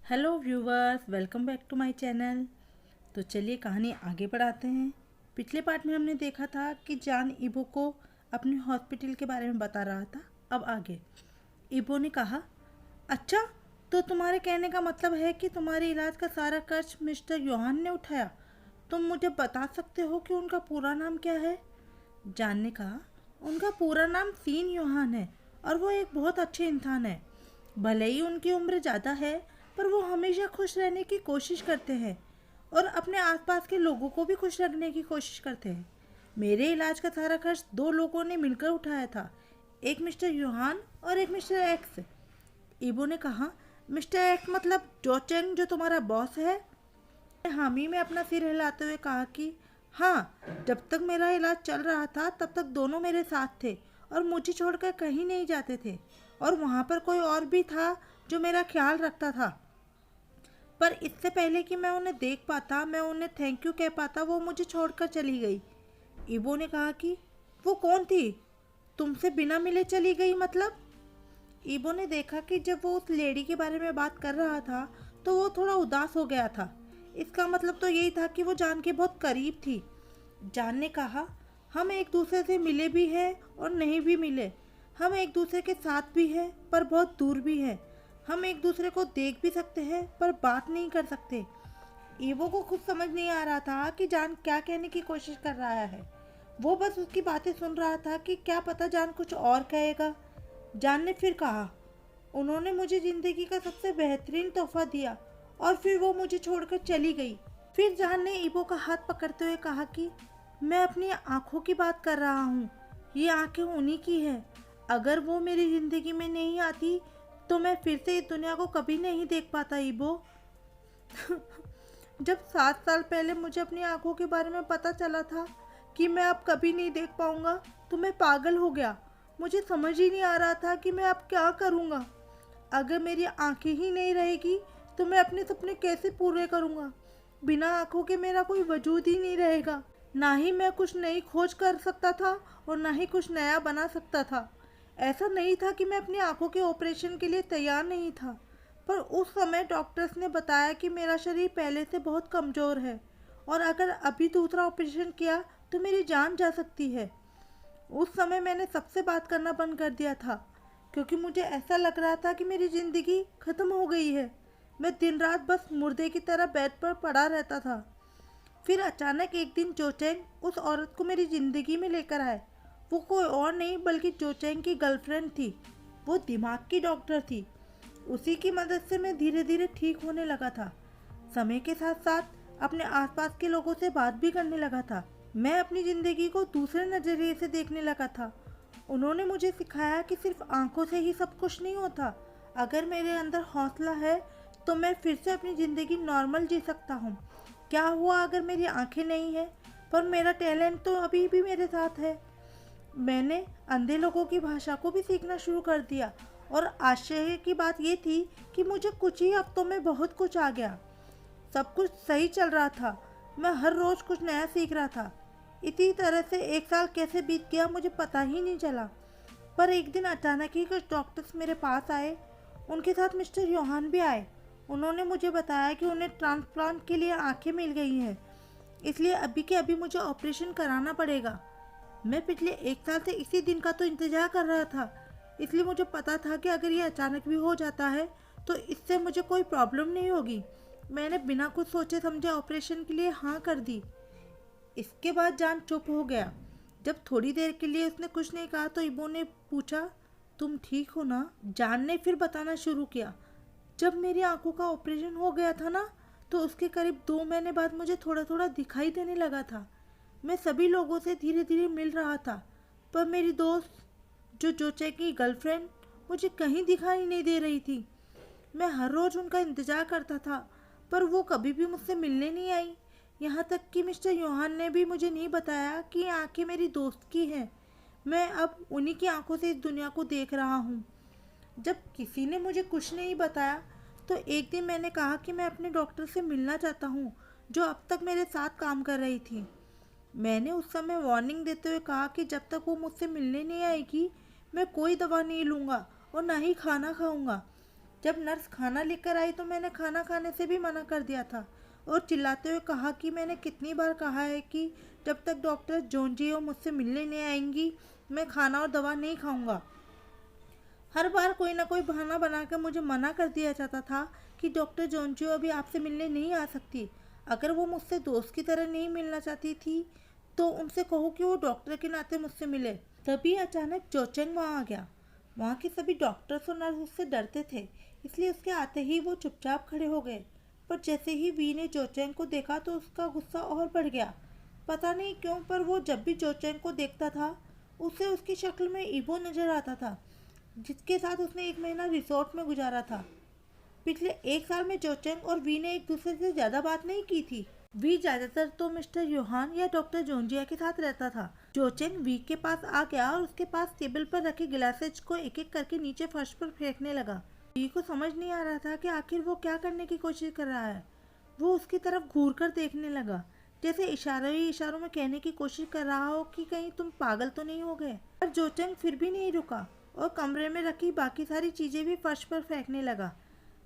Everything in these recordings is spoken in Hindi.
Hello viewers, welcome back to my channel. तो चलिए कहानी आगे बढ़ाते हैं। पिछले पार्ट में हमने देखा था कि जान इबो को अपने हॉस्पिटल के बारे में बता रहा था। अब आगे इबो ने कहा, अच्छा, तो तुम्हारे कहने का मतलब है कि तुम्हारे इलाज का सारा खर्च मिस्टर योहान ने उठाया। तुम मुझे बता सकते हो कि उनका पूरा नाम क्या है? जान ने कहा, उनका पूरा नाम सीन योहान है और वो एक बहुत अच्छे इंसान है। भले ही उनकी उम्र ज़्यादा है, पर वो हमेशा खुश रहने की कोशिश करते हैं और अपने आसपास के लोगों को भी खुश रखने की कोशिश करते हैं। मेरे इलाज का सारा खर्च दो लोगों ने मिलकर उठाया था, एक मिस्टर योहान और एक मिस्टर एक्स। इबो ने कहा, मिस्टर एक्स मतलब जोचेंग जो तुम्हारा बॉस है? हामी में अपना सिर हिलाते हुए कहा कि हाँ, जब तक मेरा इलाज चल रहा था तब तक दोनों मेरे साथ थे और मुझे छोड़कर कहीं नहीं जाते थे। और वहाँ पर कोई और भी था जो मेरा ख्याल रखता था, पर इससे पहले कि मैं उन्हें देख पाता, मैं उन्हें थैंक यू कह पाता, वो मुझे छोड़कर चली गई। इबो ने कहा कि वो कौन थी? तुमसे बिना मिले चली गई मतलब? इबो ने देखा कि जब वो उस लेडी के बारे में बात कर रहा था तो वो थोड़ा उदास हो गया था। इसका मतलब तो यही था कि वो जान के बहुत करीब थी। जान ने कहा, हम एक दूसरे से मिले भी हैं और नहीं भी मिले। हम एक दूसरे के साथ भी हैं पर बहुत दूर भी हैं। हम एक दूसरे को देख भी सकते हैं पर बात नहीं कर सकते। ईवो को खुद समझ नहीं आ रहा था कि जान क्या कहने की कोशिश कर रहा है। वो बस उसकी बातें सुन रहा था कि क्या पता जान कुछ और कहेगा। जान ने फिर कहा, उन्होंने मुझे जिंदगी का सबसे बेहतरीन तोहफा दिया और फिर वो मुझे छोड़कर चली गई। फिर जान ने ईबो का हाथ पकड़ते हुए कहा कि मैं अपनी आंखों की बात कर रहा हूँ। ये आंखें उन्हीं की हैं। अगर वो मेरी जिंदगी में नहीं आती तो मैं फिर से इस दुनिया को कभी नहीं देख पाता ईबो। जब 7 साल पहले मुझे अपनी आंखों के बारे में पता चला था कि मैं अब कभी नहीं देख पाऊंगा तो मैं पागल हो गया। मुझे समझ ही नहीं आ रहा था कि मैं अब क्या करूंगा। अगर मेरी आंखें ही नहीं रहेगी तो मैं अपने सपने कैसे पूरे करूंगा? बिना आंखों के मेरा कोई वजूद ही नहीं रहेगा। ना ही मैं कुछ नई खोज कर सकता था और ना ही कुछ नया बना सकता था। ऐसा नहीं था कि मैं अपनी आंखों के ऑपरेशन के लिए तैयार नहीं था, पर उस समय डॉक्टर्स ने बताया कि मेरा शरीर पहले से बहुत कमज़ोर है और अगर अभी दूसरा ऑपरेशन किया तो मेरी जान जा सकती है। उस समय मैंने सबसे बात करना बंद कर दिया था क्योंकि मुझे ऐसा लग रहा था कि मेरी ज़िंदगी ख़त्म हो गई है। मैं दिन रात बस मुर्दे की तरह बेड पर पड़ा रहता था। फिर अचानक एक दिन जोचेंग उस औरत को मेरी ज़िंदगी में लेकर आए। वो कोई और नहीं बल्कि जोचेंग की गर्लफ्रेंड थी। वो दिमाग की डॉक्टर थी। उसी की मदद से मैं धीरे धीरे ठीक होने लगा था। समय के साथ साथ अपने आसपास के लोगों से बात भी करने लगा था। मैं अपनी ज़िंदगी को दूसरे नज़रिए से देखने लगा था। उन्होंने मुझे सिखाया कि सिर्फ आंखों से ही सब कुछ नहीं होता। अगर मेरे अंदर हौसला है तो मैं फिर से अपनी ज़िंदगी नॉर्मल जी सकता हूँ। क्या हुआ अगर मेरी आंखें नहीं हैं, पर मेरा टैलेंट तो अभी भी मेरे साथ है। मैंने अंधे लोगों की भाषा को भी सीखना शुरू कर दिया और आश्चर्य की बात ये थी कि मुझे कुछ ही हफ्तों में बहुत कुछ आ गया। सब कुछ सही चल रहा था। मैं हर रोज़ कुछ नया सीख रहा था। इसी तरह से 1 साल कैसे बीत गया मुझे पता ही नहीं चला। पर एक दिन अचानक ही कुछ डॉक्टर्स मेरे पास आए। उनके साथ मिस्टर योहान भी आए। उन्होंने मुझे बताया कि उन्हें ट्रांसप्लांट के लिए आंखें मिल गई हैं, इसलिए अभी के अभी मुझे ऑपरेशन कराना पड़ेगा। मैं पिछले 1 साल से इसी दिन का तो इंतज़ार कर रहा था, इसलिए मुझे पता था कि अगर ये अचानक भी हो जाता है तो इससे मुझे कोई प्रॉब्लम नहीं होगी। मैंने बिना कुछ सोचे समझे ऑपरेशन के लिए हाँ कर दी। इसके बाद जान चुप हो गया। जब थोड़ी देर के लिए उसने कुछ नहीं कहा तो इबो ने पूछा, तुम ठीक हो ना? जान ने फिर बताना शुरू किया, जब मेरी आंखों का ऑपरेशन हो गया था ना, तो उसके करीब 2 महीने बाद मुझे थोड़ा थोड़ा दिखाई देने लगा था। मैं सभी लोगों से धीरे धीरे मिल रहा था, पर मेरी दोस्त जो जोचे की गर्लफ्रेंड मुझे कहीं दिखाई नहीं दे रही थी। मैं हर रोज़ उनका इंतज़ार करता था, पर वो कभी भी मुझसे मिलने नहीं आई। यहाँ तक कि मिस्टर योहान ने भी मुझे नहीं बताया कि ये आंखें मेरी दोस्त की हैं। मैं अब उन्हीं की आंखों से इस दुनिया को देख रहा हूँ। जब किसी ने मुझे कुछ नहीं बताया तो एक दिन मैंने कहा कि मैं अपने डॉक्टर से मिलना चाहता हूँ जो अब तक मेरे साथ काम कर रही थी। मैंने उस समय वार्निंग देते हुए कहा कि जब तक वो मुझसे मिलने नहीं आएगी मैं कोई दवा नहीं लूँगा और ना ही खाना खाऊंगा। जब नर्स खाना लेकर आई तो मैंने खाना खाने से भी मना कर दिया था और चिल्लाते हुए कहा कि मैंने कितनी बार कहा है कि जब तक डॉक्टर जोंजियो मुझसे मिलने नहीं आएंगी मैं खाना और दवा नहीं खाऊंगा। हर बार कोई ना कोई बहाना बनाकर मुझे मना कर दिया जाता था कि डॉक्टर जोंजियो अभी आपसे मिलने नहीं आ सकती। अगर वो मुझसे दोस्त की तरह नहीं मिलना चाहती थी तो उनसे कहो कि वो डॉक्टर के नाते मुझसे मिले। तभी अचानक जोचेंग वहाँ आ गया। वहाँ के सभी डॉक्टर्स और नर्स उससे डरते थे, इसलिए उसके आते ही वो चुपचाप खड़े हो गए। पर जैसे ही वी ने जोचेंग को देखा तो उसका गुस्सा और बढ़ गया। पता नहीं क्यों पर वो जब भी जोचेंग को देखता था उसे उसकी शक्ल में ईबो नजर आता था, जिसके साथ उसने 1 महीना रिसोर्ट में गुजारा था। पिछले 1 साल में जोचेंग और वी ने एक दूसरे से ज़्यादा बात नहीं की थी। वी ज़्यादातर तो मिस्टर योहान या डॉक्टर जोंजिया के साथ रहता था। जोचेंग वी के पास आ गया और उसके पास टेबल पर रखे गिलासेज को एक एक करके नीचे फर्श पर फेंकने लगा। वी को समझ नहीं आ रहा था कि आखिर वो क्या करने की कोशिश कर रहा है। वो उसकी तरफ घूर कर देखने लगा, जैसे इशारों ही इशारों में कहने की कोशिश कर रहा हो कि कहीं तुम पागल तो नहीं हो गए। पर जोचेंग फिर भी नहीं रुका और कमरे में रखी बाकी सारी चीज़ें भी फर्श पर फेंकने लगा।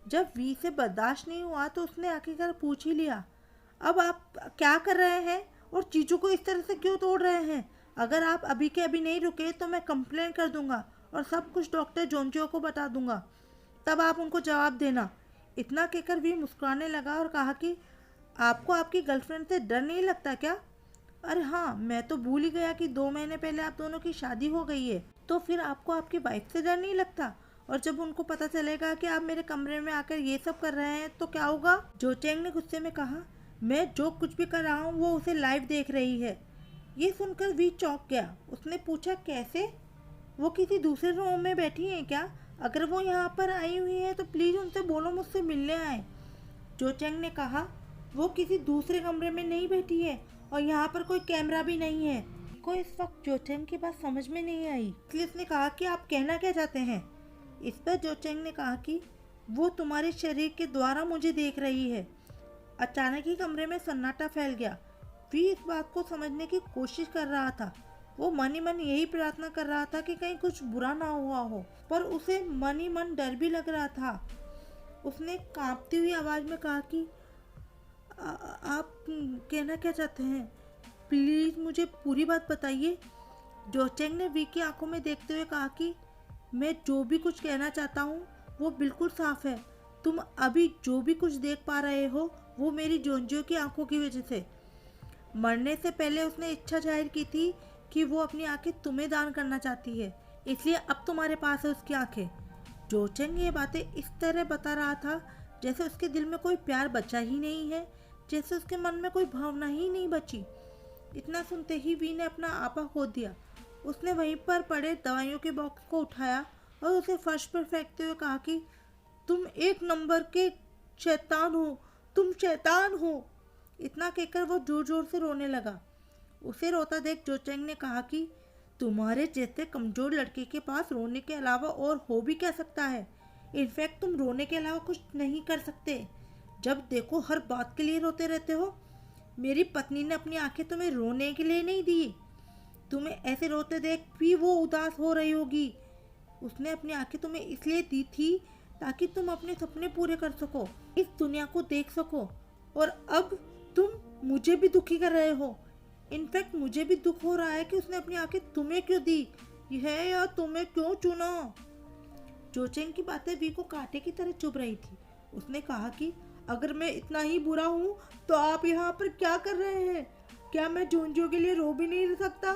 जब वी से बर्दाश्त नहीं हुआ तो उसने आखिरकार पूछ ही लिया, अब आप क्या कर रहे हैं और चीज़ों को इस तरह से क्यों तोड़ रहे हैं? अगर आप अभी के अभी नहीं रुके तो मैं कंप्लेन कर दूंगा और सब कुछ डॉक्टर जोंजियो को बता दूंगा, तब आप उनको जवाब देना। इतना कहकर वी मुस्कुराने लगा और कहा कि आपको आपकी गर्लफ्रेंड से डर नहीं लगता क्या? अरे हाँ, मैं तो भूल ही गया कि 2 महीने पहले आप दोनों की शादी हो गई है। तो फिर आपको आपकी वाइफ से डर नहीं लगता? और जब उनको पता चलेगा कि आप मेरे कमरे में आकर ये सब कर रहे हैं तो क्या होगा? जोचेंग ने गुस्से में कहा, मैं जो कुछ भी कर रहा हूँ वो उसे लाइव देख रही है। ये सुनकर वी चौंक गया। उसने पूछा, कैसे? वो किसी दूसरे रूम में बैठी हैं क्या? अगर वो यहाँ पर आई हुई है तो प्लीज़ उनसे बोलो मुझसे मिलने आए। जोचेंग ने कहा, वो किसी दूसरे कमरे में नहीं बैठी है और यहाँ पर कोई कैमरा भी नहीं है। को इस वक्त जोचेंग की बात समझ में नहीं आई, इसलिए उसने कहा कि आप कहना क्या चाहते हैं? इस पर जोचेंग ने कहा कि वो तुम्हारे शरीर के द्वारा मुझे देख रही है। अचानक ही कमरे में सन्नाटा फैल गया। वी इस बात को समझने की कोशिश कर रहा था। वो मन ही मन यही प्रार्थना कर रहा था कि कहीं कुछ बुरा ना हुआ हो, पर उसे मन ही मन डर भी लग रहा था। उसने कांपती हुई आवाज में कहा कि आप कहना क्या चाहते हैं? प्लीज मुझे पूरी बात बताइए। जोचेंग ने वी की आंखों में देखते हुए कहा कि मैं जो भी कुछ कहना चाहता हूँ वो बिल्कुल साफ है। तुम अभी जो भी कुछ देख पा रहे हो वो मेरी जोंजियो की आंखों की वजह से। मरने से पहले उसने इच्छा जाहिर की थी कि वो अपनी आंखें तुम्हें दान करना चाहती है, इसलिए अब तुम्हारे पास है उसकी आंखें। जोचेंग ये बातें इस तरह बता रहा था जैसे उसके दिल में कोई प्यार बचा ही नहीं है, जैसे उसके मन में कोई भावना ही नहीं बची। इतना सुनते ही वी ने अपना आपा खो दिया। उसने वहीं पर पड़े दवाइयों के बॉक्स को उठाया और उसे फर्श पर फेंकते हुए कहा कि तुम 1 नंबर के शैतान हो, तुम शैतान हो। इतना कहकर वो जोर जोर से रोने लगा। उसे रोता देख जोचेंग ने कहा कि तुम्हारे जैसे कमजोर लड़के के पास रोने के अलावा और हो भी क्या सकता है? इनफैक्ट तुम रोने के अलावा कुछ नहीं कर सकते। जब देखो हर बात के लिए रोते रहते हो। मेरी पत्नी ने अपनी आंखें तुम्हें रोने के लिए नहीं दी। तुम्हें ऐसे रोते देख भी वो उदास हो रही होगी। उसने अपनी आंखें तुम्हें इसलिए दी थी ताकि तुम अपने सपने पूरे कर सको, इस दुनिया को देख सको। और अब तुम मुझे भी दुखी कर रहे हो। इनफैक्ट मुझे भी दुख हो रहा है कि उसने अपनी आंखें तुम्हें क्यों दी है या तुम्हें क्यों चुना। जोचेंग की बातें वी को कांटे की तरह चुभ रही थी। उसने कहा कि अगर मैं इतना ही बुरा हूँ तो आप यहाँ पर क्या कर रहे हैं? क्या मैं जोंजियो के लिए रो भी नहीं सकता?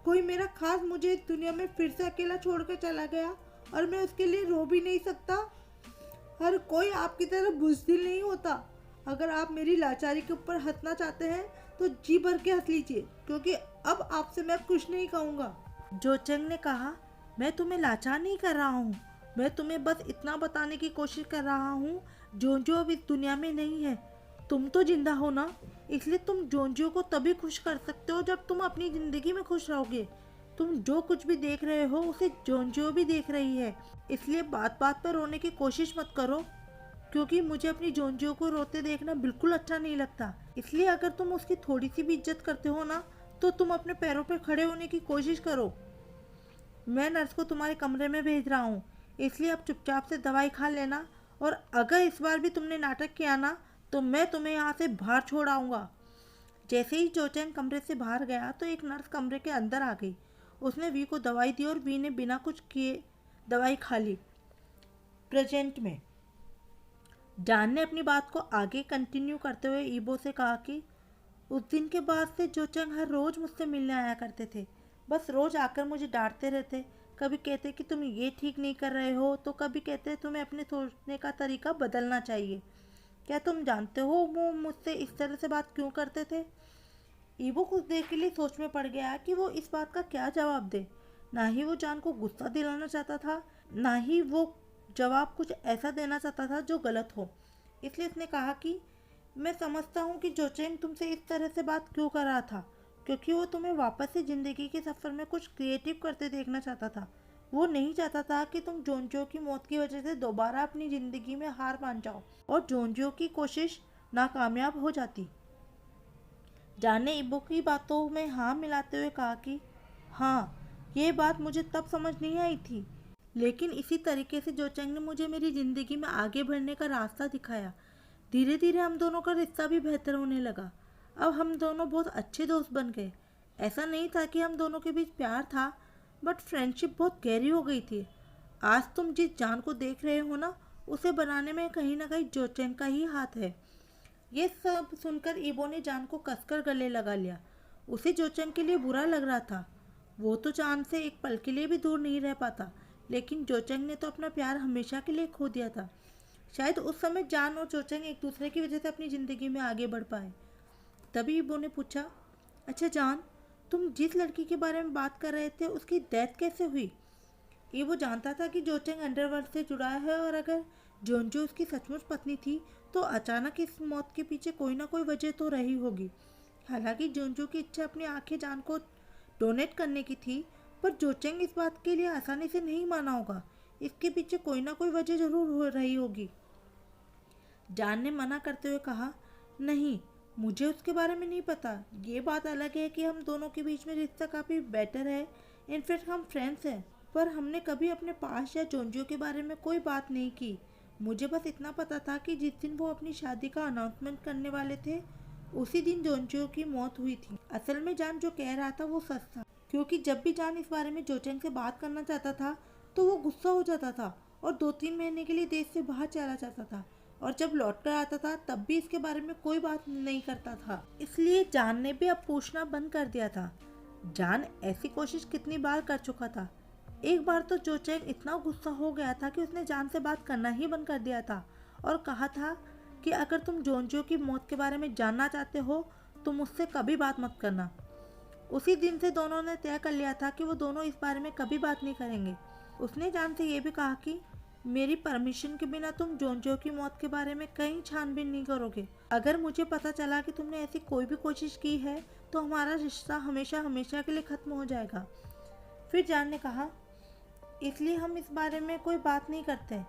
कोई मेरा खास मुझे इस दुनिया में फिर से अकेला छोड़कर चला गया और मैं उसके लिए रो भी नहीं सकता। हर कोई आपकी तरह बुज़दिल नहीं होता। अगर आप मेरी लाचारी के ऊपर हंसना चाहते हैं तो जी भर के हंस लीजिए, क्योंकि अब आपसे मैं कुछ नहीं कहूँगा। जोचेंग ने कहा, मैं तुम्हें लाचार नहीं कर रहा हूँ, मैं तुम्हें बस इतना बताने की कोशिश कर रहा हूँ जोंजियो अब इस दुनिया में नहीं है। तुम तो जिंदा हो ना, इसलिए तुम जोंजियो को तभी खुश कर सकते हो जब तुम अपनी ज़िंदगी में खुश रहोगे। तुम जो कुछ भी देख रहे हो उसे जोंजियो भी देख रही है, इसलिए बात बात पर रोने की कोशिश मत करो, क्योंकि मुझे अपनी जोंजियो को रोते देखना बिल्कुल अच्छा नहीं लगता। इसलिए अगर तुम उसकी थोड़ी सी भी इज्जत करते हो ना तो तुम अपने पैरों पर खड़े होने की कोशिश करो। मैं नर्स को तुम्हारे कमरे में भेज रहा हूँ। इसलिए अब चुपचाप से दवाई खा लेना, और अगर इस बार भी तुमने नाटक किया ना तो मैं तुम्हें यहाँ से बाहर छोड़ आऊँगा। जैसे ही जोचेंग कमरे से बाहर गया तो एक नर्स कमरे के अंदर आ गई। उसने वी को दवाई दी और वी ने बिना कुछ किए दवाई खा ली। प्रेजेंट में जान ने अपनी बात को आगे कंटिन्यू करते हुए ईबो से कहा कि उस दिन के बाद से जोचेंग हर रोज़ मुझसे मिलने आया करते थे। बस रोज़ आकर मुझे डांटते रहते। कभी कहते कि तुम ये ठीक नहीं कर रहे हो, तो कभी कहते तुम्हें अपने सोचने का तरीका बदलना चाहिए। क्या तुम जानते हो वो मुझसे इस तरह से बात क्यों करते थे? ईबो कुछ देर के लिए सोच में पड़ गया कि वो इस बात का क्या जवाब दे। ना ही वो जान को गुस्सा दिलाना चाहता था, ना ही वो जवाब कुछ ऐसा देना चाहता था जो गलत हो। इसलिए उसने कहा कि मैं समझता हूँ कि जोचेंग तुमसे इस तरह से बात क्यों कर रहा था, क्योंकि वो तुम्हें वापस से ज़िंदगी के सफ़र में कुछ क्रिएटिव करते देखना चाहता था। वो नहीं चाहता था कि तुम जोंजो की मौत की वजह से दोबारा अपनी ज़िंदगी में हार मान जाओ और जोंजो की कोशिश नाकामयाब हो जाती। जान ने इबो की बातों में हाँ मिलाते हुए कहा कि हाँ, ये बात मुझे तब समझ नहीं आई थी, लेकिन इसी तरीके से जोचेंग ने मुझे मेरी ज़िंदगी में आगे बढ़ने का रास्ता दिखाया। धीरे धीरे हम दोनों का रिश्ता भी बेहतर होने लगा। अब हम दोनों बहुत अच्छे दोस्त बन गए। ऐसा नहीं था कि हम दोनों के बीच प्यार था, बट फ्रेंडशिप बहुत गहरी हो गई थी। आज तुम जिस जान को देख रहे हो ना, उसे बनाने में कहीं ना कहीं जोचेंग का ही हाथ है। ये सब सुनकर ईबो ने जान को कसकर गले लगा लिया। उसे जोचेंग के लिए बुरा लग रहा था। वो तो जान से एक पल के लिए भी दूर नहीं रह पाता, लेकिन जोचेंग ने तो अपना प्यार हमेशा के लिए खो दिया था। शायद उस समय जान और जोचेंग एक दूसरे की वजह से अपनी ज़िंदगी में आगे बढ़ पाए। तभी ईबो ने पूछा, अच्छा जान, तुम जिस लड़की के बारे में बात कर रहे थे उसकी डेथ कैसे हुई? ईबो जानता था कि जोचेंग अंडरवर्ल्ड से जुड़ा है, और अगर जोंजो उसकी सचमुच पत्नी थी तो अचानक इस मौत के पीछे कोई ना कोई वजह तो रही होगी। हालांकि जोंजो की इच्छा अपनी आंखें जान को डोनेट करने की थी, पर जोचेंग इस बात के लिए आसानी से नहीं माना होगा। इसके पीछे कोई ना कोई वजह जरूर हो रही होगी। जान ने मना करते हुए कहा, नहीं, मुझे उसके बारे में नहीं पता। ये बात अलग है कि हम दोनों के बीच में रिश्ता काफ़ी बेटर है, इनफैक्ट हम फ्रेंड्स हैं, पर हमने कभी अपने पास या जोंजो के बारे में कोई बात नहीं की। मुझे बस इतना पता था कि जिस दिन वो अपनी शादी का अनाउंसमेंट करने वाले थे, उसी दिन जोंजो की मौत हुई थी। असल में जान जो कह रहा था वो सच था, क्योंकि जब भी जान इस बारे में जोचेंग से बात करना चाहता था तो वो गुस्सा हो जाता था और 2-3 महीने के लिए देश से बाहर चला जाता था, और जब लौट कर आता था तब भी इसके बारे में कोई बात नहीं करता था। इसलिए जान ने भी अब पूछना बंद कर दिया था। जान ऐसी कोशिश कितनी बार कर चुका था। एक बार तो जोचेंग इतना गुस्सा हो गया था कि उसने जान से बात करना ही बंद कर दिया था और कहा था कि अगर तुम जोंजो की मौत के बारे में जानना चाहते हो तो मुझसे कभी बात मत करना। उसी दिन से दोनों ने तय कर लिया था कि वो दोनों इस बारे में कभी बात नहीं करेंगे। उसने जान से ये भी कहा कि मेरी परमिशन के बिना तुम जोंजो की मौत के बारे में कहीं छानबीन नहीं करोगे। अगर मुझे पता चला कि तुमने ऐसी कोई भी कोशिश की है तो हमारा रिश्ता हमेशा हमेशा के लिए ख़त्म हो जाएगा। फिर जान ने कहा, इसलिए हम इस बारे में कोई बात नहीं करते।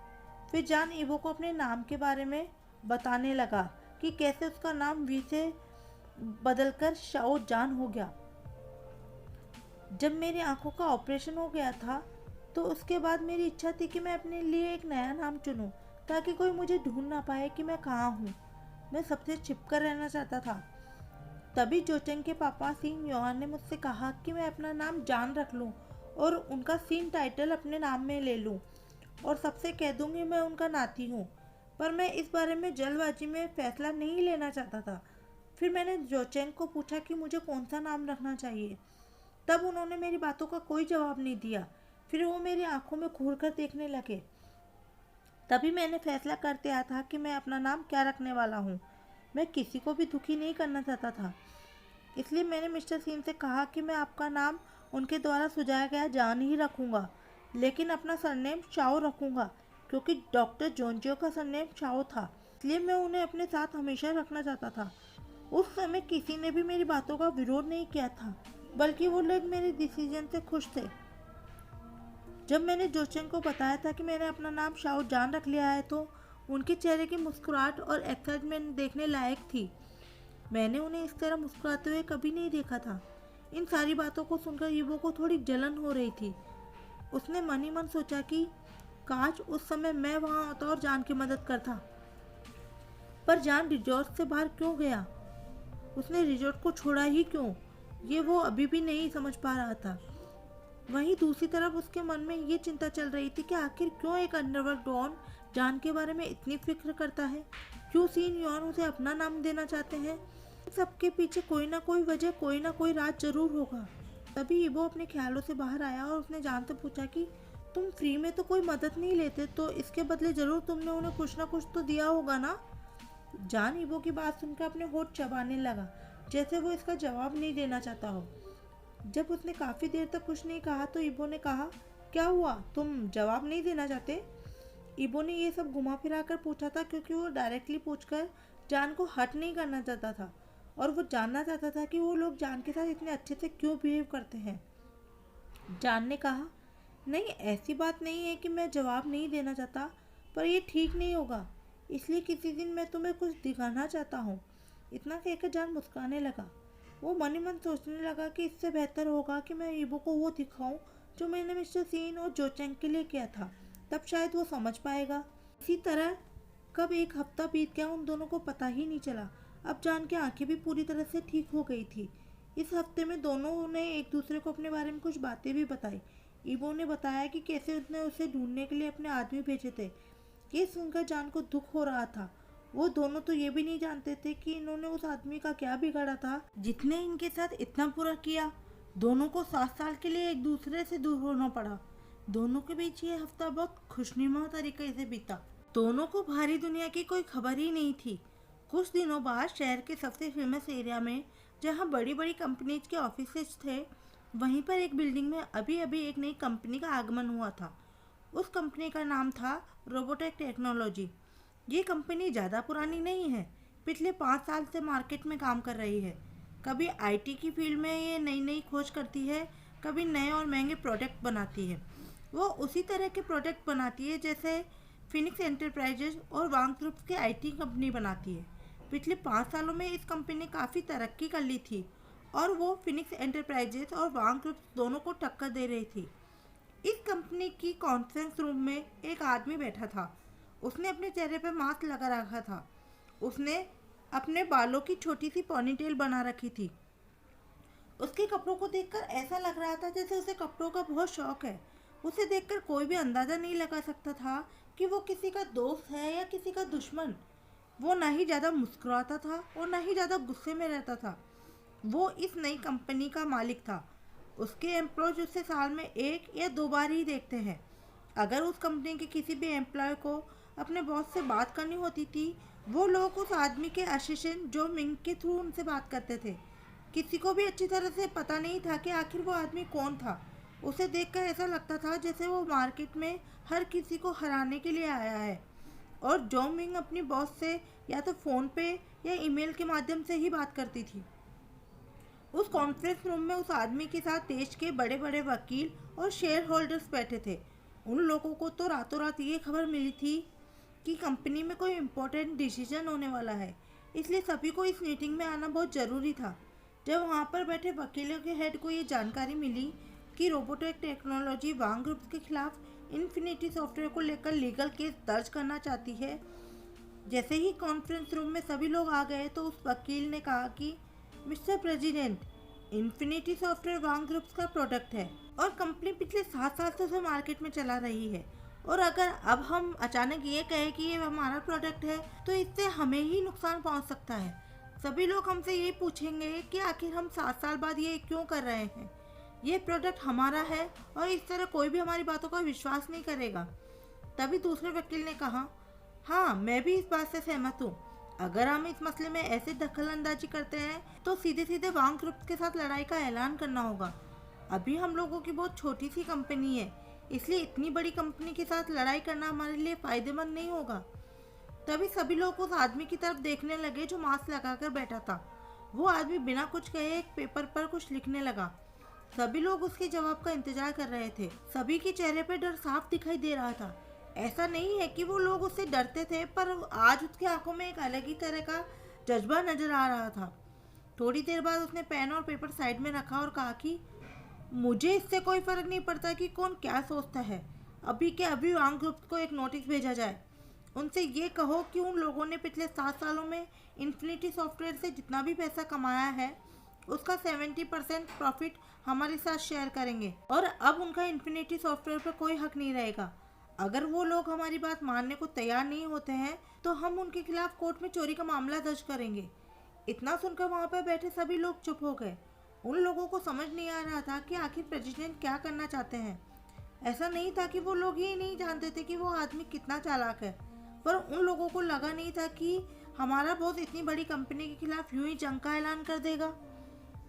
फिर जान ईवो को अपने नाम के बारे में बताने लगा कि कैसे उसका नाम वी से बदलकर शाओ जान हो गया। जब मेरी आंखों का ऑपरेशन हो गया था तो उसके बाद मेरी इच्छा थी कि मैं अपने लिए एक नया नाम चुनूं, ताकि कोई मुझे ढूंढ ना पाए कि मैं कहाँ हूँ। मैं सबसे छिपकर रहना चाहता था। तभी जोचेंग के पापा सीन योहान ने मुझसे कहा कि मैं अपना नाम जान रख लूँ और उनका सीन टाइटल अपने नाम में ले लूँ, और सबसे कह दूँगी मैं उनका नाती हूँ। पर मैं इस बारे में जल्दबाजी में फ़ैसला नहीं लेना चाहता था। फिर मैंने जोचेंग को पूछा कि मुझे कौन सा नाम रखना चाहिए। तब उन्होंने मेरी बातों का कोई जवाब नहीं दिया। फिर वो मेरी आंखों में घूर कर देखने लगे। तभी मैंने फैसला कर दिया था कि मैं अपना नाम क्या रखने वाला हूँ। मैं किसी को भी दुखी नहीं करना चाहता था, इसलिए मैंने मिस्टर सीन से कहा कि मैं आपका नाम उनके द्वारा सुझाया गया जान ही रखूँगा, लेकिन अपना सरनेम शाओ रखूँगा, क्योंकि डॉक्टर जोंजियो का सरनेम शाओ था। इसलिए मैं उन्हें अपने साथ हमेशा रखना चाहता था। उस समय किसी ने भी मेरी बातों का विरोध नहीं किया था, बल्कि वो लोग मेरे डिसीजन से खुश थे। जब मैंने जोचेंग को बताया था कि मैंने अपना नाम शाओ जान रख लिया है तो उनके चेहरे की मुस्कुराहट और एक्साइटमेंट देखने लायक थी। मैंने उन्हें इस तरह मुस्कुराते हुए कभी नहीं देखा था। इन सारी बातों को सुनकर ईवो को थोड़ी जलन हो रही थी। उसने मन ही मन सोचा कि काश उस समय मैं वहाँ होता और जान की मदद करता। पर जान रिजॉर्ट से बाहर क्यों गया? उसने रिजॉर्ट को छोड़ा ही क्यों? ये वो अभी भी नहीं समझ पा रहा था। वहीं दूसरी तरफ उसके मन में ये चिंता चल रही थी कि आखिर क्यों एक अंडरवर्ल्ड डॉन जान के बारे में इतनी फिक्र करता है। क्यों सीन यौन उसे अपना नाम देना चाहते हैं। सबके पीछे कोई ना कोई वजह, कोई ना कोई राज जरूर होगा। तभी इबो अपने ख्यालों से बाहर आया और उसने जान से पूछा कि तुम फ्री में तो कोई मदद नहीं लेते, तो इसके बदले जरूर तुमने उन्हें कुछ ना कुछ तो दिया होगा ना। जान इबो की बात सुनकर अपने होठ चबाने लगा, जैसे वो इसका जवाब नहीं देना चाहता हो। जब उसने काफी देर तक कुछ नहीं कहा तो इबो ने कहा, क्या हुआ, तुम जवाब नहीं देना चाहते? इबो ने ये सब घुमा फिरा कर पूछा था क्योंकि वो डायरेक्टली पूछकर जान को हर्ट नहीं करना चाहता था और वो जानना चाहता था कि वो लोग जान के साथ इतने अच्छे से क्यों बिहेव करते हैं। जान ने कहा, नहीं, ऐसी बात नहीं है कि मैं जवाब नहीं देना चाहता, पर ये ठीक नहीं होगा, इसलिए किसी दिन मैं तुम्हें कुछ दिखाना चाहता हूँ। इतना कहकर जान मुस्कुराने लगा। वो मन ही मन सोचने लगा कि इससे बेहतर होगा कि मैं इबो को वो दिखाऊं जो मैंने मिस्टर सीन और जोचेंग के लिए किया था, तब शायद वो समझ पाएगा। इसी तरह कब एक हफ्ता बीत गया उन दोनों को पता ही नहीं चला। अब जान की आंखें भी पूरी तरह से ठीक हो गई थी। इस हफ्ते में दोनों ने एक दूसरे को अपने बारे में कुछ बातें भी बताई। इबो ने बताया कि कैसे उसने उसे ढूंढने के लिए अपने आदमी भेजे थे। ये सुनकर जान को दुख हो रहा था। वो दोनों तो ये भी नहीं जानते थे कि इन्होंने उस आदमी का क्या बिगाड़ा था जितने इनके साथ इतना बुरा किया। दोनों को 7 साल के लिए एक दूसरे से दूर होना पड़ा। दोनों के बीच ये हफ्ता बहुत खुशनुमा तरीके से बीता। दोनों को बाहरी दुनिया की कोई खबर ही नहीं थी। कुछ दिनों बाद शहर के सबसे फेमस एरिया में, जहाँ बड़ी बड़ी कंपनीज के ऑफिसेज थे, वहीं पर एक बिल्डिंग में अभी अभी एक नई कंपनी का आगमन हुआ था। उस कंपनी का नाम था रोबोटेक टेक्नोलॉजी। ये कंपनी ज़्यादा पुरानी नहीं है, पिछले 5 साल से मार्केट में काम कर रही है। कभी आईटी की फील्ड में ये नई नई खोज करती है, कभी नए और महंगे प्रोडक्ट बनाती है। वो उसी तरह के प्रोडक्ट बनाती है जैसे फिनिक्स एंटरप्राइजेज और वांग ग्रुप्स की आईटी कंपनी बनाती है। पिछले 5 सालों में इस कंपनी ने काफ़ी तरक्की कर ली थी और वो फिनिक्स एंटरप्राइजेज और वांग ग्रुप्स दोनों को टक्कर दे रही थी। इस कंपनी की कॉन्फ्रेंस रूम में एक आदमी बैठा था। उसने अपने चेहरे पर मास्क लगा रखा था। उसने अपने बालों की छोटी सी पॉनीटेल बना रखी थी। उसके कपड़ों को देखकर ऐसा लग रहा था जैसे उसे कपड़ों का बहुत शौक है। उसे देखकर कोई भी अंदाज़ा नहीं लगा सकता था कि वो किसी का दोस्त है या किसी का दुश्मन। वो ना ही ज़्यादा मुस्कुराता था और ना ही ज़्यादा गुस्से में रहता था। वो इस नई कंपनी का मालिक था। उसके एम्प्लॉयज उससे साल में 1 या 2 बार ही देखते हैं। अगर उस कंपनी के किसी भी एम्प्लॉय को अपने बॉस से बात करनी होती थी, वो लोग उस आदमी के असिस्टेंट जो मिंग के थ्रू उनसे बात करते थे। किसी को भी अच्छी तरह से पता नहीं था कि आखिर वो आदमी कौन था। उसे देखकर ऐसा लगता था जैसे वो मार्केट में हर किसी को हराने के लिए आया है। और जो मिंग अपनी बॉस से या तो फ़ोन पे या ईमेल के माध्यम से ही बात करती थी। उस कॉन्फ्रेंस रूम में उस आदमी के साथ देश के बड़े बड़े वकील और शेयर होल्डर्स बैठे थे। उन लोगों को तो रातों रात ये खबर मिली थी कि कंपनी में कोई इम्पोर्टेंट डिसीजन होने वाला है, इसलिए सभी को इस मीटिंग में आना बहुत ज़रूरी था। जब वहाँ पर बैठे वकीलों के हेड को ये जानकारी मिली कि रोबोटेक टेक्नोलॉजी वांग ग्रुप्स के खिलाफ इन्फिनिटी सॉफ्टवेयर को लेकर लीगल केस दर्ज करना चाहती है, जैसे ही कॉन्फ्रेंस रूम में सभी लोग आ गए तो उस वकील ने कहा कि मिस्टर प्रेसिडेंट, इन्फिनिटी सॉफ्टवेयर वांग ग्रुप्स का प्रोडक्ट है और कंपनी पिछले 7 साल से उसे मार्केट में चला रही है, और अगर अब हम अचानक ये कहें कि ये हमारा प्रोडक्ट है तो इससे हमें ही नुकसान पहुंच सकता है। सभी लोग हमसे ये पूछेंगे कि आखिर हम 7 साल बाद ये क्यों कर रहे हैं। ये प्रोडक्ट हमारा है और इस तरह कोई भी हमारी बातों का विश्वास नहीं करेगा। तभी दूसरे वकील ने कहा, हाँ, मैं भी इस बात से सहमत हूँ। अगर हम इस मसले में ऐसे दखल अंदाजी करते हैं तो सीधे सीधे वांग ग्रुप के साथ लड़ाई का ऐलान करना होगा। अभी हम लोगों की बहुत छोटी सी कंपनी है, इसलिए इतनी बड़ी कंपनी के साथ लड़ाई करना हमारे लिए फ़ायदेमंद नहीं होगा। तभी सभी लोग उस आदमी की तरफ देखने लगे जो मास्क लगाकर बैठा था। वो आदमी बिना कुछ कहे एक पेपर पर कुछ लिखने लगा। सभी लोग उसके जवाब का इंतजार कर रहे थे। सभी के चेहरे पर डर साफ दिखाई दे रहा था। ऐसा नहीं है कि वो लोग उससे डरते थे, पर आज उसकी आंखों में एक अलग ही तरह का जज्बा नजर आ रहा था। थोड़ी देर बाद उसने पेन और पेपर साइड में रखा और कहा कि मुझे इससे कोई फर्क नहीं पड़ता कि कौन क्या सोचता है। अभी के अभी वांग ग्रुप को एक नोटिस भेजा जाए। उनसे ये कहो कि उन लोगों ने पिछले 7 सालों में इन्फिनिटी सॉफ्टवेयर से जितना भी पैसा कमाया है उसका 70% प्रॉफिट हमारे साथ शेयर करेंगे और अब उनका इन्फिनिटी सॉफ्टवेयर पर कोई हक नहीं रहेगा। अगर वो लोग हमारी बात मानने को तैयार नहीं होते हैं तो हम उनके खिलाफ कोर्ट में चोरी का मामला दर्ज करेंगे। इतना सुनकर वहाँ पर बैठे सभी लोग चुप हो गए। उन लोगों को समझ नहीं आ रहा था कि आखिर प्रेसिडेंट क्या करना चाहते हैं। ऐसा नहीं था कि वो लोग ये नहीं जानते थे कि वो आदमी कितना चालाक है, पर उन लोगों को लगा नहीं था कि हमारा बॉस इतनी बड़ी कंपनी के खिलाफ यूं ही जंग का ऐलान कर देगा।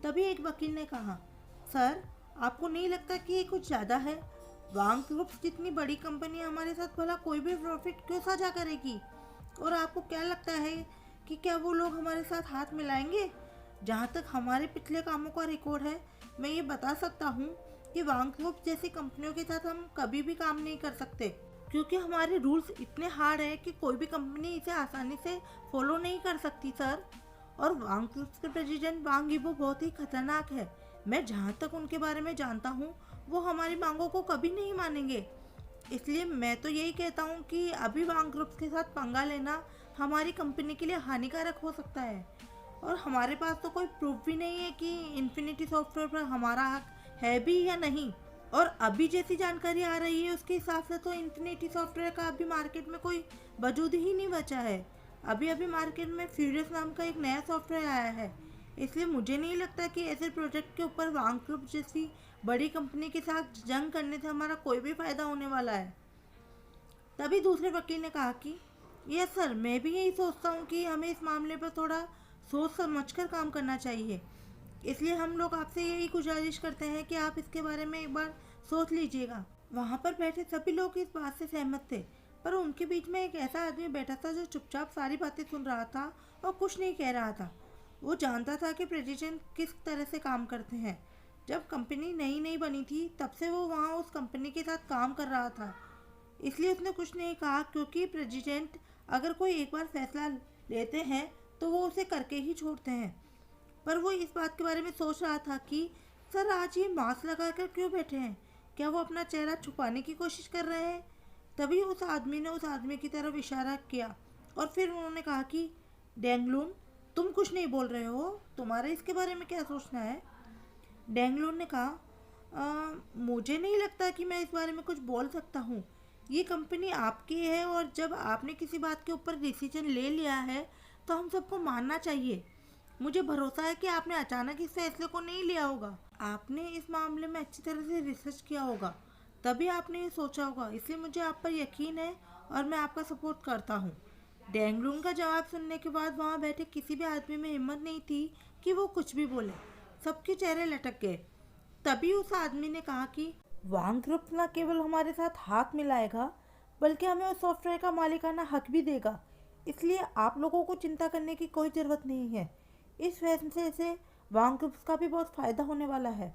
तभी एक वकील ने कहा, सर आपको नहीं लगता कि ये कुछ ज़्यादा है? वांग ग्रुप्स जितनी बड़ी कंपनी हमारे साथ भला कोई भी प्रॉफिट क्यों साझा करेगी? और आपको क्या लगता है कि क्या वो लोग हमारे साथ हाथ मिलाएंगे? जहाँ तक हमारे पिछले कामों का रिकॉर्ड है, मैं ये बता सकता हूँ कि वांग ग्रुप जैसी कंपनियों के साथ हम कभी भी काम नहीं कर सकते, क्योंकि हमारे रूल्स इतने हार्ड है कि कोई भी कंपनी इसे आसानी से फॉलो नहीं कर सकती सर। और वांग ग्रुप्स के प्रेसिडेंट वांग यीबो बहुत ही खतरनाक है। मैं जहाँ तक उनके बारे में जानता हूँ वो हमारी मांगों को कभी नहीं मानेंगे। इसलिए मैं तो यही कहता हूँ कि अभी वांग ग्रुप्स के साथ पंगा लेना हमारी कंपनी के लिए हानिकारक हो सकता है। और हमारे पास तो कोई प्रूफ भी नहीं है कि इन्फिनिटी सॉफ्टवेयर पर हमारा हक है भी या नहीं। और अभी जैसी जानकारी आ रही है उसके हिसाब से तो इन्फिनिटी सॉफ्टवेयर का अभी मार्केट में कोई वजूद ही नहीं बचा है। अभी अभी मार्केट में फ्यूरियस नाम का एक नया सॉफ्टवेयर आया है। इसलिए मुझे नहीं लगता कि ऐसे प्रोजेक्ट के ऊपर वांग ग्रुप जैसी बड़ी कंपनी के साथ जंग करने से हमारा कोई भी फायदा होने वाला है। तभी दूसरे वकील ने कहा कि यस सर, मैं भी यही सोचता हूँ कि हमें इस मामले पर थोड़ा सोच समझकर काम करना चाहिए। इसलिए हम लोग आपसे यही गुजारिश करते हैं कि आप इसके बारे में एक बार सोच लीजिएगा। वहाँ पर बैठे सभी लोग इस बात से सहमत थे, पर उनके बीच में एक ऐसा आदमी बैठा था जो चुपचाप सारी बातें सुन रहा था और कुछ नहीं कह रहा था। वो जानता था कि प्रेसिडेंट किस तरह से काम करते हैं। जब कंपनी नई नई बनी थी तब से वो वहाँ उस कंपनी के साथ काम कर रहा था, इसलिए उसने कुछ नहीं कहा, क्योंकि प्रेसिडेंट अगर कोई एक बार फैसला लेते हैं तो वो उसे करके ही छोड़ते हैं। पर वो इस बात के बारे में सोच रहा था कि सर आज ये मास्क लगाकर क्यों बैठे हैं? क्या वो अपना चेहरा छुपाने की कोशिश कर रहे हैं? तभी उस आदमी ने उस आदमी की तरफ इशारा किया और फिर उन्होंने कहा कि डेंगलून, तुम कुछ नहीं बोल रहे हो, तुम्हारा इसके बारे में क्या सोचना है? डेंगलून ने कहा, मुझे नहीं लगता कि मैं इस बारे में कुछ बोल सकता हूँ। ये कंपनी आपकी है और जब आपने किसी बात के ऊपर डिसीजन ले लिया है तो हम सबको मानना चाहिए। मुझे भरोसा है कि आपने अचानक इस फैसले को नहीं लिया होगा। आपने इस मामले में अच्छी तरह से रिसर्च किया होगा, तभी आपने ये सोचा होगा। इसलिए मुझे आप पर यकीन है और मैं आपका सपोर्ट करता हूँ। डेंगलून का जवाब सुनने के बाद वहाँ बैठे किसी भी आदमी में हिम्मत नहीं थी कि वो कुछ भी बोले। सबके चेहरे लटक गए। तभी उस आदमी ने कहा कि वांग ग्रुप न केवल हमारे साथ हाथ मिलाएगा बल्कि हमें उस सॉफ्टवेयर का मालिकाना हक भी देगा। इसलिए आप लोगों को चिंता करने की कोई ज़रूरत नहीं है। इस फैसले से वांग ग्रुप्स का भी बहुत फ़ायदा होने वाला है।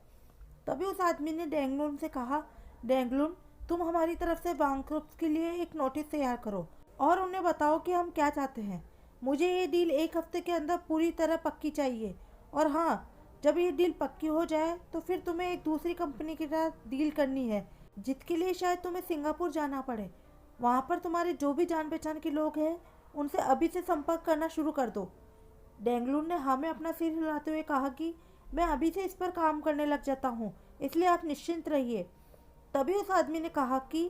तभी उस आदमी ने डेंगलून से कहा, डेंगलून, तुम हमारी तरफ से वांग ग्रुप्स के लिए एक नोटिस तैयार करो और उन्हें बताओ कि हम क्या चाहते हैं। मुझे ये डील 1 हफ्ते के अंदर पूरी तरह पक्की चाहिए। और हाँ, जब ये डील पक्की हो जाए तो फिर तुम्हें एक दूसरी कंपनी के साथ डील करनी है, जिसके लिए शायद तुम्हें सिंगापुर जाना पड़े। वहाँ पर तुम्हारे जो भी जान पहचान के लोग हैं उनसे अभी से संपर्क करना शुरू कर दो। डेंगलून ने हाँ में अपना सिर हिलाते हुए कहा कि मैं अभी से इस पर काम करने लग जाता हूँ, इसलिए आप निश्चिंत रहिए। तभी उस आदमी ने कहा कि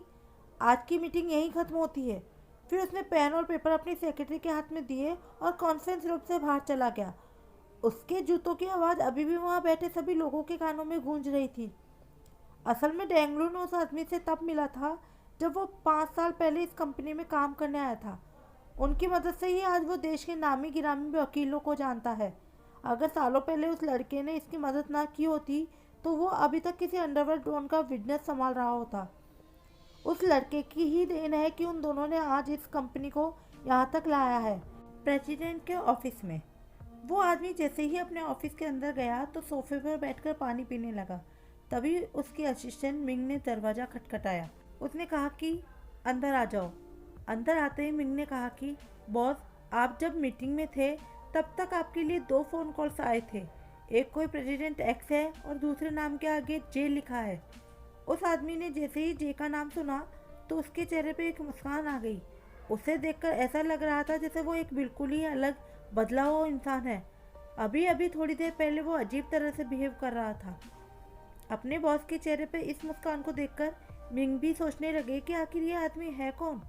आज की मीटिंग यहीं ख़त्म होती है। फिर उसने पेन और पेपर अपनी सेक्रेटरी के हाथ में दिए और कॉन्फ्रेंस रूम से बाहर चला गया। उसके जूतों की आवाज़ अभी भी वहाँ बैठे सभी लोगों के कानों में गूंज रही थी। असल में डेंगलून उस आदमी से तब मिला था जब वो 5 साल पहले इस कंपनी में काम करने आया था। उनकी मदद से ही आज वो देश के नामी गिरामी वकीलों को जानता है। अगर सालों पहले उस लड़के ने इसकी मदद ना की होती तो वो अभी तक किसी अंडरवर्ल्ड डॉन का बिजनेस संभाल रहा होता। उस लड़के की ही देन है कि उन दोनों ने आज इस कंपनी को यहाँ तक लाया है। प्रेसिडेंट के ऑफिस में वो आदमी जैसे ही अपने ऑफिस के अंदर गया तो सोफे पर बैठकर पानी पीने लगा। तभी उसकी असिस्टेंट मिंग ने दरवाज़ा खटखटाया। उसने कहा कि अंदर आ जाओ। अंदर आते ही मिंग ने कहा कि बॉस, आप जब मीटिंग में थे तब तक आपके लिए 2 फ़ोन कॉल्स आए थे। एक कोई प्रेसिडेंट एक्स है और दूसरे नाम के आगे जे लिखा है। उस आदमी ने जैसे ही जे का नाम सुना तो उसके चेहरे पे एक मुस्कान आ गई। उसे देखकर ऐसा लग रहा था जैसे वो एक बिल्कुल ही अलग बदला हुआ इंसान है। अभी अभी थोड़ी देर पहले वो अजीब तरह से बिहेव कर रहा था। अपने बॉस के चेहरे पे इस मुस्कान को देखकर मिंग भी सोचने लगे कि आखिर ये आदमी है कौन।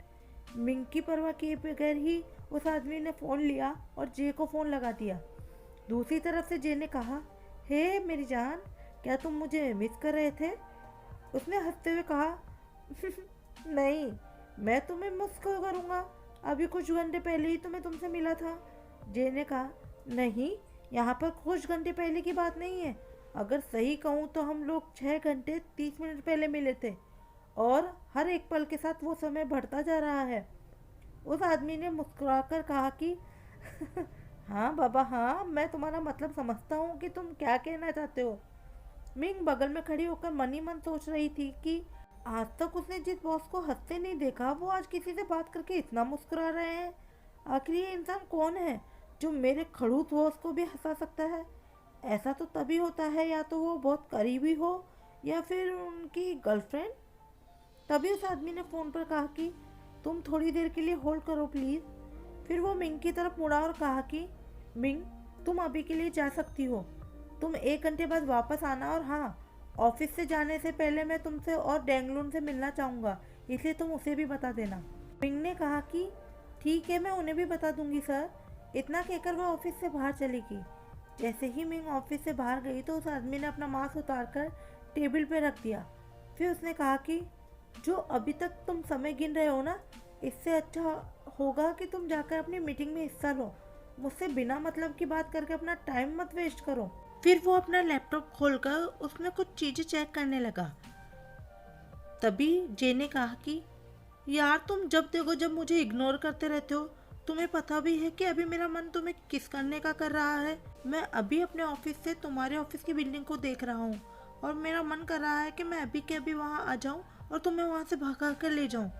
मिंग की परवाह किए बगैर ही उस आदमी ने फ़ोन लिया और जे को फ़ोन लगा दिया। दूसरी तरफ से जे ने कहा, हे मेरी जान, क्या तुम मुझे मिस कर रहे थे? उसने हंसते हुए कहा, नहीं, मैं तुम्हें मिस क्यों करूँगा, अभी कुछ घंटे पहले ही तो मैं तुमसे मिला था। जे ने कहा, नहीं, यहाँ पर कुछ घंटे पहले की बात नहीं है। अगर सही कहूँ तो हम लोग 6 घंटे 30 मिनट पहले मिले थे और हर एक पल के साथ वो समय बढ़ता जा रहा है। उस आदमी ने मुस्कुराकर कहा कि हाँ बाबा हाँ, मैं तुम्हारा मतलब समझता हूँ कि तुम क्या कहना चाहते हो। मिंग बगल में खड़ी होकर मन ही मन सोच रही थी कि आज तक उसने जिस बॉस को हंसते नहीं देखा वो आज किसी से बात करके इतना मुस्कुरा रहे हैं। आखिर ये इंसान कौन है जो मेरे खड़ूस बॉस को भी हंसा सकता है? ऐसा तो तभी होता है या तो वो बहुत करीबी हो या फिर उनकी गर्लफ्रेंड। तभी उस आदमी ने फ़ोन पर कहा कि तुम थोड़ी देर के लिए होल्ड करो प्लीज़। फिर वो मिंग की तरफ मुड़ा और कहा कि मिंग, तुम अभी के लिए जा सकती हो। तुम 1 घंटे बाद वापस आना और हाँ, ऑफिस से जाने से पहले मैं तुमसे और डेंगलून से मिलना चाहूँगा, इसलिए तुम उसे भी बता देना। मिंग ने कहा कि ठीक है, मैं उन्हें भी बता दूंगी सर। इतना कहकर वह ऑफिस से बाहर चली गई। जैसे ही मिंग ऑफिस से बाहर गई तो उस आदमी ने अपना मास्क उतारकर टेबल पर रख दिया। फिर उसने कहा कि जो अभी तक तुम समय गिन रहे हो ना, इससे अच्छा होगा कि तुम जाकर अपनी मीटिंग में हिस्सा लो। मुझसे बिना मतलब की बात करके अपना टाइम मत वेस्ट करो। फिर वो अपना लैपटॉप खोलकर उसमें कुछ चीज़ें चेक करने लगा। तभी जे ने कहा कि यार, तुम जब देखो जब मुझे इग्नोर करते रहते हो। तुम्हें पता भी है कि अभी मेरा मन तुम्हें किस करने का कर रहा है। मैं अभी अपने ऑफिस से तुम्हारे ऑफिस की बिल्डिंग को देख रहा हूँ और मेरा मन कर रहा है कि मैं अभी के अभी वहाँ आ जाऊँ और तुम्हें वहाँ से भगा कर ले जाऊँ।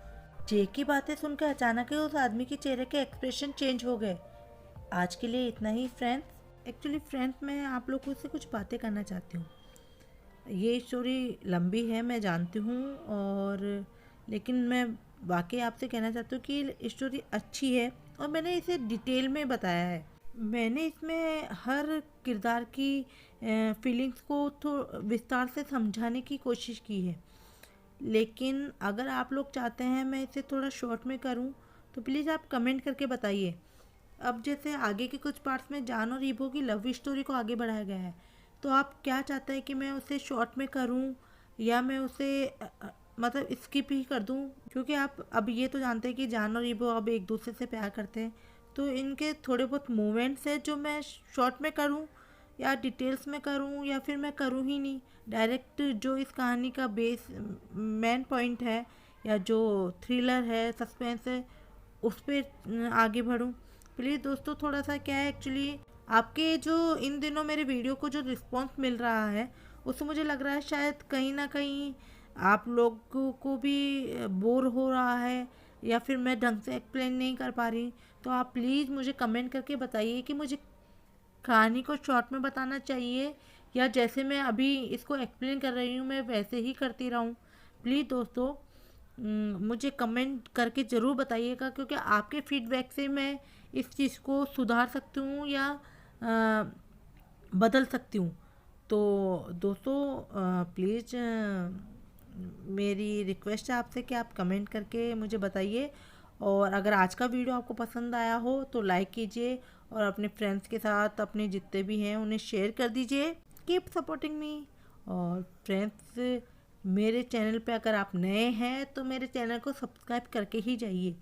जे की बातें सुनकर अचानक ही उस आदमी के चेहरे के एक्सप्रेशन चेंज हो गए। आज के लिए इतना ही फ्रेंड्स। एक्चुअली फ्रेंड्स, मैं आप लोगों से कुछ बातें करना चाहती हूँ। ये स्टोरी लंबी है मैं जानती हूँ, और लेकिन मैं वाकई आपसे कहना चाहती हूँ कि स्टोरी अच्छी है और मैंने इसे डिटेल में बताया है। मैंने इसमें हर किरदार की फीलिंग्स को थोड़ा विस्तार से समझाने की कोशिश की है। लेकिन अगर आप लोग चाहते हैं मैं इसे थोड़ा शॉर्ट में करूं तो प्लीज़ आप कमेंट करके बताइए। अब जैसे आगे के कुछ पार्ट्स में जान और ईबो की लव स्टोरी को आगे बढ़ाया गया है, तो आप क्या चाहते हैं कि मैं उसे शॉर्ट में करूं या मैं उसे मतलब स्किप ही कर दूं? क्योंकि आप अब ये तो जानते हैं कि जान और ईबो अब एक दूसरे से प्यार करते हैं, तो इनके थोड़े बहुत मोमेंट्स हैं जो मैं शॉर्ट में करूं या डिटेल्स में करूं या फिर मैं करूं ही नहीं, डायरेक्ट जो इस कहानी का बेस मेन पॉइंट है या जो थ्रिलर है, सस्पेंस है, उस पर आगे बढ़ूं। प्लीज़ दोस्तों, थोड़ा सा क्या है एक्चुअली आपके जो इन दिनों मेरे वीडियो को जो रिस्पॉन्स मिल रहा है उससे मुझे लग रहा है शायद कहीं ना कहीं आप लोगों को भी बोर हो रहा है या फिर मैं ढंग से एक्सप्लेन नहीं कर पा रही। तो आप प्लीज़ मुझे कमेंट करके बताइए कि मुझे कहानी को शॉर्ट में बताना चाहिए या जैसे मैं अभी इसको एक्सप्लेन कर रही हूँ मैं वैसे ही करती रहूँ। प्लीज़ दोस्तों, मुझे कमेंट करके ज़रूर बताइएगा, क्योंकि आपके फीडबैक से मैं इस चीज़ को सुधार सकती हूँ या बदल सकती हूँ। तो दोस्तों प्लीज़ मेरी रिक्वेस्ट है आपसे कि आप कमेंट करके मुझे बताइए, और अगर आज का वीडियो आपको पसंद आया हो तो लाइक कीजिए और अपने फ्रेंड्स के साथ अपने जितने भी हैं उन्हें शेयर कर दीजिए। Keep supporting me. और फ्रेंड्स, मेरे चैनल पे अगर आप नए हैं तो मेरे चैनल को सब्सक्राइब करके ही जाइए,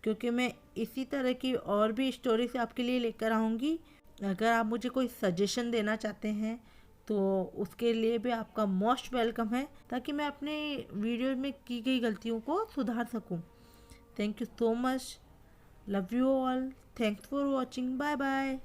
क्योंकि मैं इसी तरह की और भी स्टोरीज आपके लिए लेकर आऊँगी। अगर आप मुझे कोई सजेशन देना चाहते हैं तो उसके लिए भी आपका मोस्ट वेलकम है, ताकि मैं अपने वीडियो में की गई गलतियों को सुधार सकूं। Thank you so much. Love you all. Thanks for watching. Bye bye.